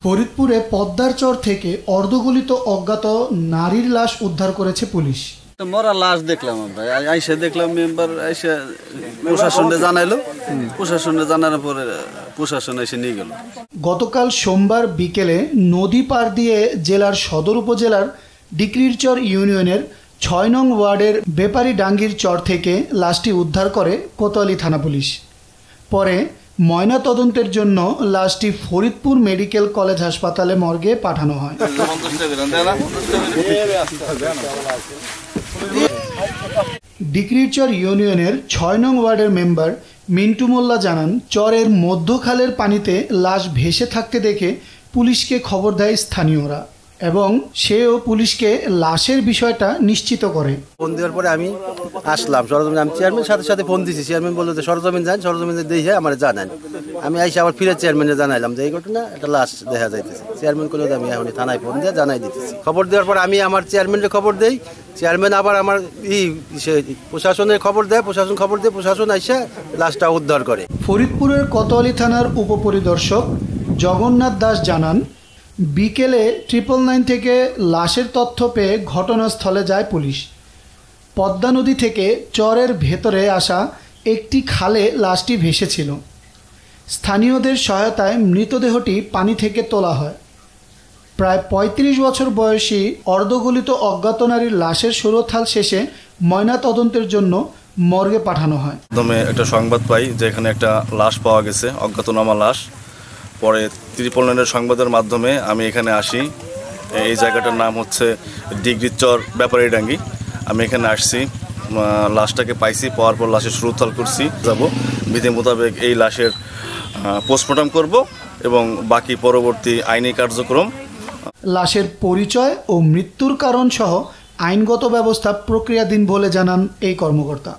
ফরিদপুরে পদ্মার চর থেকে অর্ধগলিত অজ্ঞাত নারীর লাশ উদ্ধার করেছে পুলিশ। মরা লাশ দেখলাম আমরা, আইসে দেখলাম মেম্বার আইসে প্রশাসনে জানাইলো, প্রশাসনে জানানোর পরে প্রশাসন এসে নিয়ে গেল। গতকাল সোমবার বিকেলে নদী পার দিয়ে জেলার সদর উপজেলার ডিকরিরচর ইউনিয়নের ৬ নং ওয়ার্ডের বেপারীডাঙ্গির চর থেকে লাশটি উদ্ধার করে কোতোয়ালি থানা পুলিশ। পরে ময়না তদন্তের জন্য লাশটি ফরিদপুর মেডিকেল কলেজ হাসপাতালে মর্গে পাঠানো হয়। ডিকরিরচর ইউনিয়নের ৬ নং ওয়ার্ডের মেম্বার মিন্টু মোল্লা জানান, চরের মধ্যখালের পানিতে লাশ ভেসে থাকতে দেখে পুলিশকে খবর দেয় স্থানীয়রা এবং সেও পুলিশকে লাশের বিষয়টা নিশ্চিত করে। ফোন দেওয়ার পরে আমি আসলাম সরজমিন, আমি চেয়ারম্যানের সাথে সাথে ফোন দিয়েছি। চেয়ারম্যান বললো যে সরজমিন যান, সরজমিন দিয়ে আমার জানান। আমি আইসা আবার ফিরে চেয়ারম্যানে জানাইলাম যে এই ঘটনা, একটা লাশ দেখা যাইতেছে। চেয়ারম্যান করলে আমি এখন থানায় ফোন দিয়ে জানাই দিতেছি। খবর দেওয়ার পর আমি আমার চেয়ারম্যানের খবর দেই, চেয়ারম্যান আবার আমার প্রশাসনের খবর দেয়, প্রশাসন খবর দিয়ে প্রশাসন আইসা লাশটা উদ্ধার করে। ফরিদপুরের কোতোয়ালি থানার উপপরিদর্শক জগন্নাথ দাস জানান, বিকেলে 999 থেকে লাশের তথ্য পেয়ে ঘটনাস্থলে যায় পুলিশ। পদ্মা নদী থেকে চরের ভেতরে আসা একটি খালে লাশটি ভেসেছিল। স্থানীয়দের সহায়তায় মৃতদেহটি পানি থেকে তোলা হয়। প্রায় ৩৫ বছর বয়সী অর্ধগলিত অজ্ঞাত নারীর লাশের সুরতহাল শেষে ময়না তদন্তের জন্য মর্গে পাঠানো হয়। প্রথমে একটা সংবাদ পাই যে এখানে একটা লাশ পাওয়া গেছে, অজ্ঞাতনামা লাশ। পরে 999 সংবাদের মাধ্যমে আমি এখানে আসি। এই জায়গাটার নাম হচ্ছে ডিকরিরচর বেপারীডাঙ্গি। আমি এখানে আসছি, লাশটাকে পাইছি, পাওয়ার পর লাশের সুরতহাল করছি। যাব বিধি মোতাবেক এই লাশের পোস্টমর্টম করব এবং বাকি পরবর্তী আইনি কার্যক্রম। লাশের পরিচয় ও মৃত্যুর কারণ সহ আইনগত ব্যবস্থা প্রক্রিয়াধীন বলে জানান এই কর্মকর্তা।